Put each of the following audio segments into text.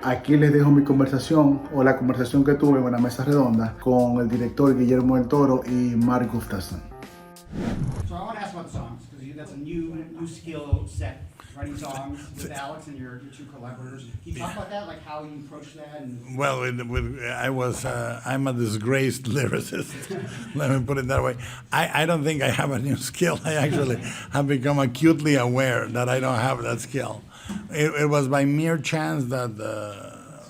Aquí les dejo mi conversación o la conversación que tuve en una mesa redonda con el director Guillermo del Toro y Mark Gustafson. So I want to ask about the songs because that's a new skill set, writing songs with Alex and your two collaborators. Can you talk about that, like how you approach that? And Well, I'm a disgraced lyricist. Let me put it that way. I don't think I have a new skill. I actually have become acutely aware that I don't have that skill. It was by mere chance that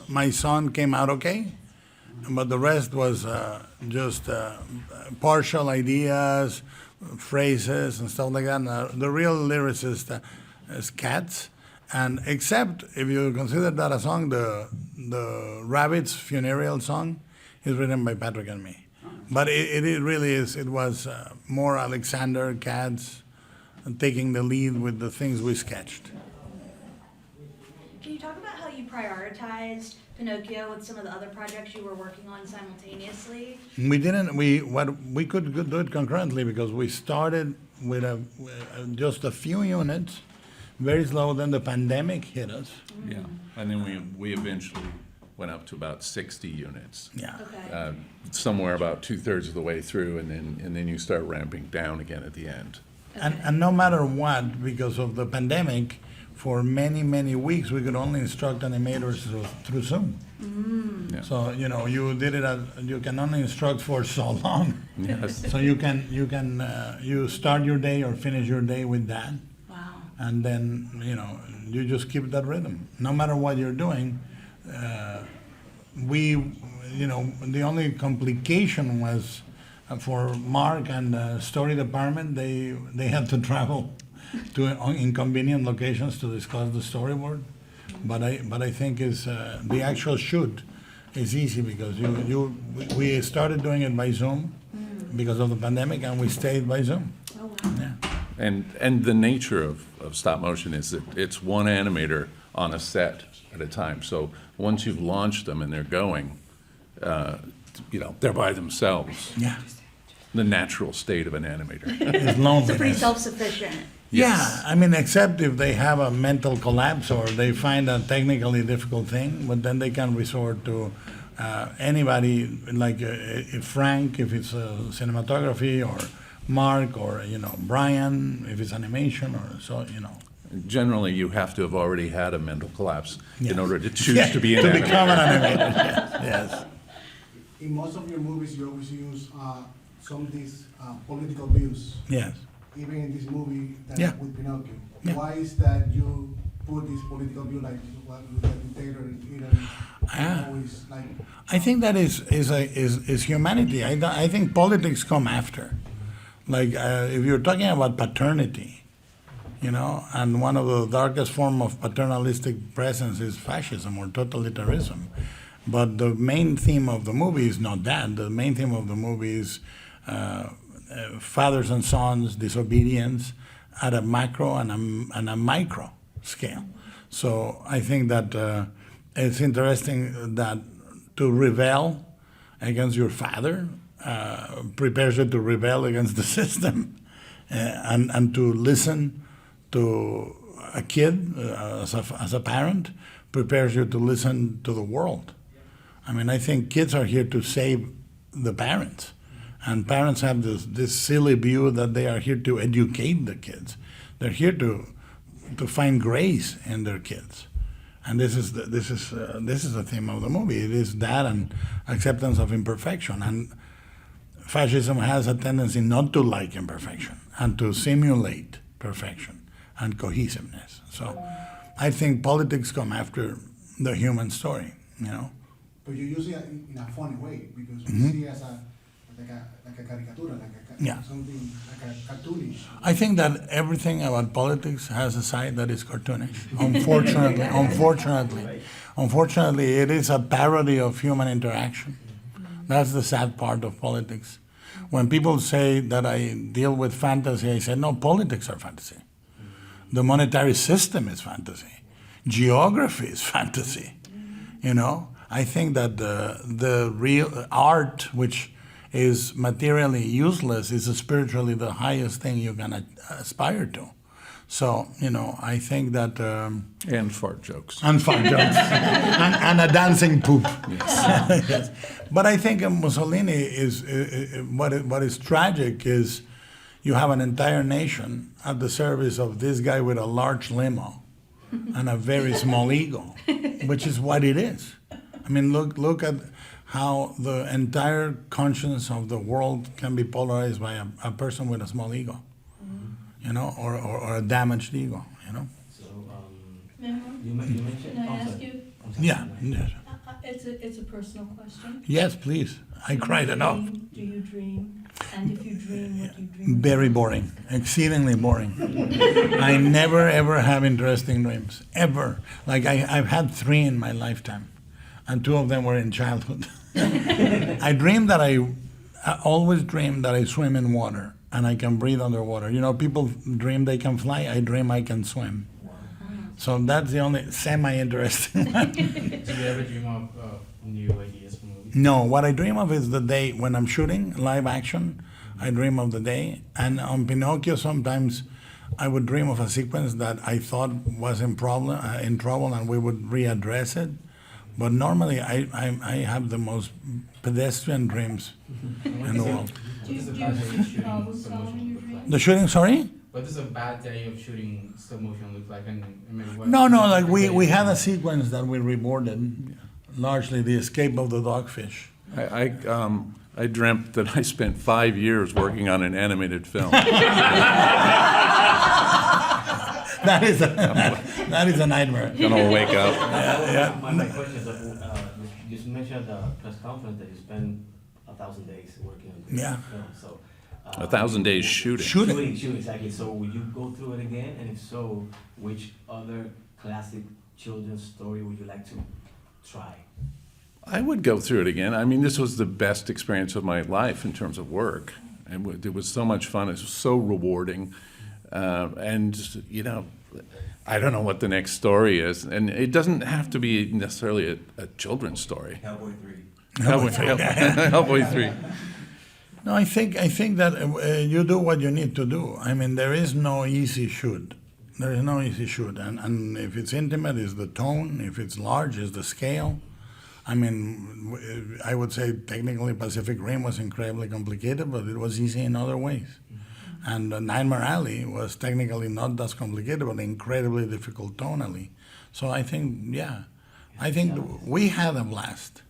my song came out okay, but the rest was just partial ideas, phrases, and stuff like that. And the real lyricist is Katz. And except if you consider that a song, the Rabbits funereal song is written by Patrick and me. But it really is, it was more Alexander Katz taking the lead with the things we sketched. Can you talk about how you prioritized Pinocchio with some of the other projects you were working on simultaneously? We could do it concurrently because we started with just a few units, very slow, then the pandemic hit us. Yeah, and then we eventually went up to about 60 units. Yeah. Okay. Somewhere about 2/3 of the way through, and then you start ramping down again at the end. And no matter what, because of the pandemic, for many, many weeks, we could only instruct animators through Zoom. Yeah. So, you can only instruct for so long. Yes. So you start your day or finish your day with that. Wow. And then, you just keep that rhythm. No matter what you're doing, the only complication was for Mark and the story department, they had to travel to inconvenient locations to discuss the storyboard. But I think the actual shoot is easy because we started doing it by Zoom because of the pandemic, and we stayed by Zoom. Oh, wow. Yeah. And the nature of stop motion is that it's one animator on a set at a time. So once you've launched them and they're going, they're by themselves. Yeah. The natural state of an animator. It's loneliness. It's pretty self-sufficient. Yes. Yeah, I mean, except if they have a mental collapse or they find a technically difficult thing, but then they can resort to anybody, like if Frank, if it's cinematography, or Mark, or Brian, if it's animation, or so. Generally, you have to have already had a mental collapse Yes. in order to choose Yeah, to be an to animator. become an animator. Yes. In most of your movies, you always use some of these political views. Yes. Even in this movie Yeah. with Pinocchio. Yeah. Why is that you put this political view like what with the dictator in Italy? Ah. Always like I think that is humanity. I think politics come after. Like if you're talking about paternity, and one of the darkest form of paternalistic presence is fascism or totalitarianism. But the main theme of the movie is not that. The main theme of the movie is fathers and sons, disobedience at a macro and a micro scale. So I think that it's interesting that to rebel against your father prepares you to rebel against the system, and to listen to a kid as a parent prepares you to listen to the world. I mean, I think kids are here to save the parents. And parents have this silly view that they are here to educate the kids. They're here to find grace in their kids. And this is the theme of the movie. It is that and acceptance of imperfection. And fascism has a tendency not to like imperfection and to simulate perfection and cohesiveness. So I think politics come after the human story, but you use it in a funny way because we see it as like a caricatura, Yeah. something like a cartoonish. I think that everything about politics has a side that is cartoonish. Unfortunately, it is a parody of human interaction. That's the sad part of politics. When people say that I deal with fantasy, I say, no, politics are fantasy. The monetary system is fantasy. Geography is fantasy. I think that the real art, which is materially useless, is spiritually the highest thing you can aspire to. So, I think that, And fart jokes. and fun jokes, and a dancing poop. Yes. But I think Mussolini is, what is tragic is you have an entire nation at the service of this guy with a large limo and a very small ego, which is what it is. I mean, look at how the entire conscience of the world can be polarized by a person with a small ego, or a damaged ego, So, Mayor, you mentioned. can I I'm ask sorry. you? I'm sorry. Yeah. Yes. It's a personal question. Yes, please. I cried enough. Do you dream? And if you dream, what do you dream? Very boring, exceedingly boring. I never ever have interesting dreams, ever. Like I've had 3 in my lifetime, and 2 of them were in childhood. I always dream that I swim in water and I can breathe underwater. People dream they can fly. I dream I can swim. So that's the only semi-interesting one. Do you ever dream of new ideas for movies? No, what I dream of is the day when I'm shooting live action. I dream of the day. And on Pinocchio, sometimes I would dream of a sequence that I thought was in trouble, and we would readdress it. But normally, I have the most pedestrian dreams in the world. Do you problem solve in your dreams? The shooting, sorry? What does a bad day of shooting stop motion look like? No, like we had a sequence that we reboarded, largely the escape of the dogfish. I dreamt that I spent 5 years working on an animated film. That is a nightmare. Gonna wake up. My question is, you mentioned at the press conference that you spent 1,000 days working on this Yeah. film. So, 1,000 days shooting. Shooting. Shooting, exactly. So would you go through it again? And if so, which other classic children's story would you like to try? I would go through it again. I mean, this was the best experience of my life in terms of work. And it was so much fun. It was so rewarding. And, I don't know what the next story is. And it doesn't have to be necessarily a children's story. Hellboy 3. Hellboy 3. No, I think that you do what you need to do. I mean, there is no easy shoot. There is no easy shoot. And if it's intimate, it's the tone. If it's large, it's the scale. I mean, I would say technically Pacific Rim was incredibly complicated, but it was easy in other ways. And Nightmare Alley was technically not as complicated, but incredibly difficult tonally. So I think we had a blast.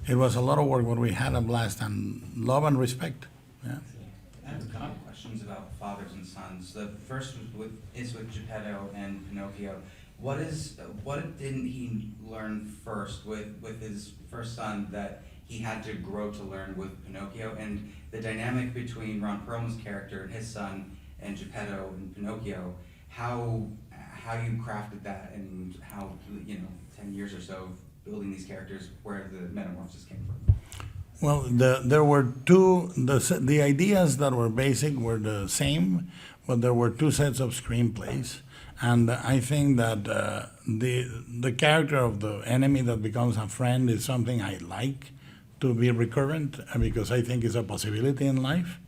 It was a lot of work, but we had a blast, and love and respect. Yeah. I have a couple questions about fathers and sons. The first is with Geppetto and Pinocchio. What didn't he learn first with his first son that he had to grow to learn with Pinocchio? And the dynamic between Ron Perlman's character and his son and Geppetto and Pinocchio, how you crafted that, and how 10 years or so of building these characters, where the metamorphosis came from. Well, there were the ideas that were basic were the same, but there were 2 sets of screenplays. And I think that the character of the enemy that becomes a friend is something I like to be recurrent, because I think it's a possibility in life.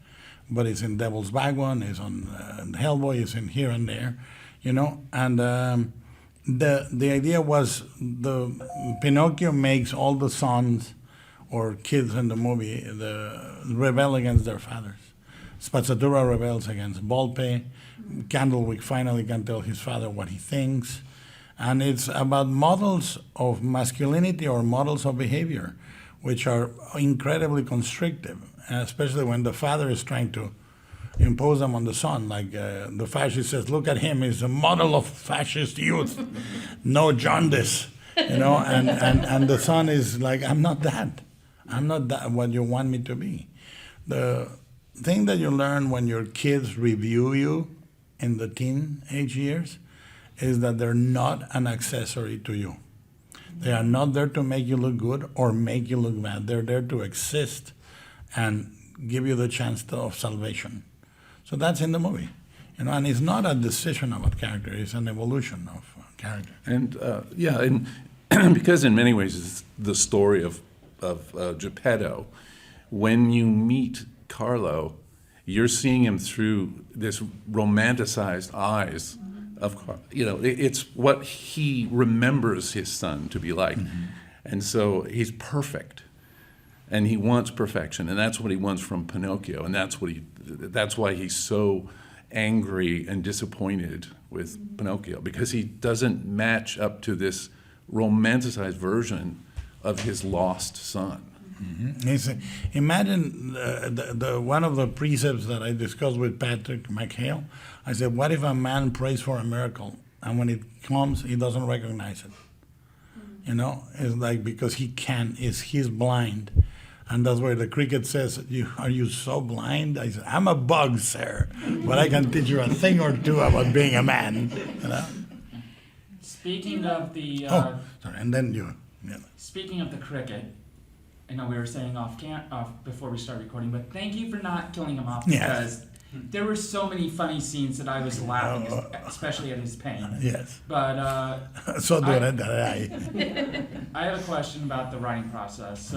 But it's in Devil's Backbone, it's on Hellboy, it's in here and there, And the idea was Pinocchio makes all the sons or kids in the movie rebel against their fathers. Spazzatura rebels against Volpe. Candlewick finally can tell his father what he thinks. And it's about models of masculinity or models of behavior, which are incredibly constrictive, especially when the father is trying to impose them on the son. Like the fascist says, look at him, he's a model of fascist youth. No jaundice, and the son is like, I'm not that what you want me to be. The thing that you learn when your kids review you in the teenage years is that they're not an accessory to you. They are not there to make you look good or make you look bad. They're there to exist and give you the chance of salvation. So that's in the movie, and it's not a decision about character; it's an evolution of character. And and because in many ways it's the story of Geppetto. When you meet Carlo, you're seeing him through this romanticized eyes of, it's what he remembers his son to be like. And so he's perfect. And he wants perfection, and that's what he wants from Pinocchio, and that's why he's so angry and disappointed with Pinocchio, because he doesn't match up to this romanticized version of his lost son. Imagine the one of the precepts that I discussed with Patrick McHale. I said, what if a man prays for a miracle, and when it comes, he doesn't recognize it? It's like, because he's blind. And that's where the cricket says, are you so blind? I said, I'm a bug, sir, but I can teach you a thing or two about being a man. Speaking of the sorry, and then you. Yeah. speaking of the cricket, I know we were saying off before we started recording, but thank you for not killing him off, because there were so many funny scenes that I was laughing, especially at his pain. Yes. But So do I. I have a question about the writing process.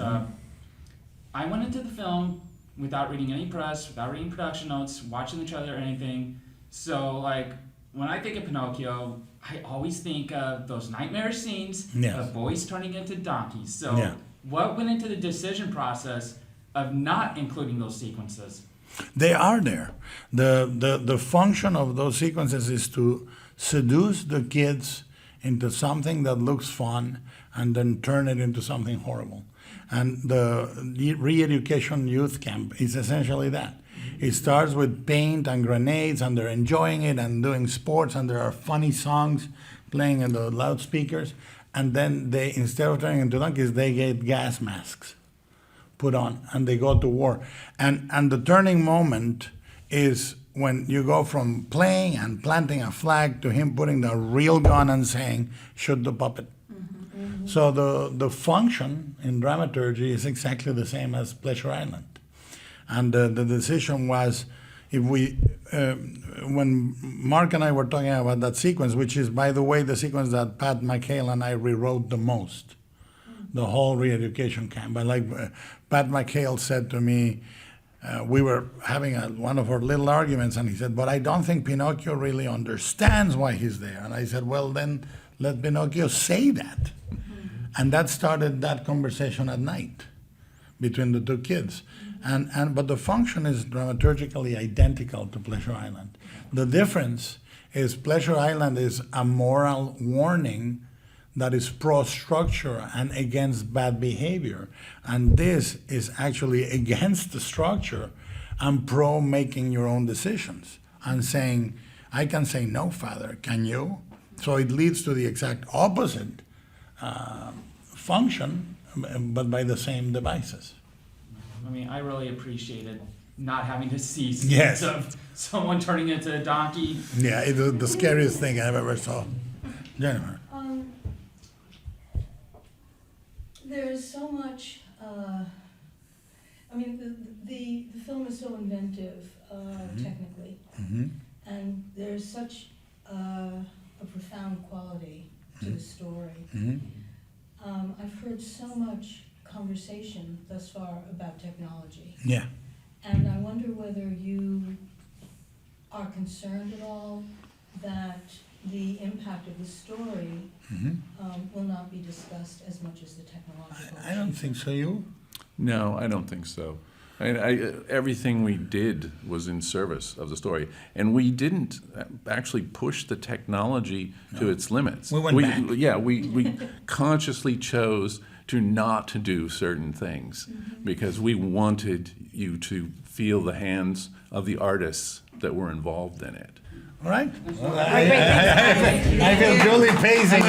I went into the film without reading any press, without reading production notes, watching the trailer or anything. So, like, when I think of Pinocchio, I always think of those nightmarish scenes of boys turning into donkeys. So, what went into the decision process of not including those sequences? They are there. The function of those sequences is to seduce the kids into something that looks fun and then turn it into something horrible. And the re-education youth camp is essentially that. It starts with paint and grenades, and they're enjoying it and doing sports, and there are funny songs playing in the loudspeakers. And then they, instead of turning into donkeys, they get gas masks put on, and they go to war. And the turning moment is when you go from playing and planting a flag to him putting the real gun and saying, shoot the puppet. So the function in dramaturgy is exactly the same as Pleasure Island. And the decision was, if we, when Mark and I were talking about that sequence, which is, by the way, the sequence that Pat McHale and I rewrote the most, the whole re-education camp. But like Pat McHale said to me, we were having one of our little arguments, and he said, but I don't think Pinocchio really understands why he's there. And I said, well, then let Pinocchio say that. And that started that conversation at night between the two kids. But the function is dramaturgically identical to Pleasure Island. The difference is Pleasure Island is a moral warning that is pro-structure and against bad behavior. And this is actually against the structure and pro-making your own decisions and saying, I can say no, Father, can you? So it leads to the exact opposite function, but by the same devices. I mean, I really appreciated not having to see scenes of someone turning into a donkey. Yeah, it was the scariest thing I've ever saw. Jennifer. There's so much, I mean, the film is so inventive, technically, and there's such a profound quality to the story. I've heard so much conversation thus far about technology. Yeah. And I wonder whether you are concerned at all that the impact of the story will not be discussed as much as the technological. I don't think so. You? No, I don't think so. Everything we did was in service of the story, and we didn't actually push the technology to its limits. We went back. Yeah, we consciously chose to not to do certain things because we wanted you to feel the hands of the artists that were involved in it. All right. I feel Julie pacing.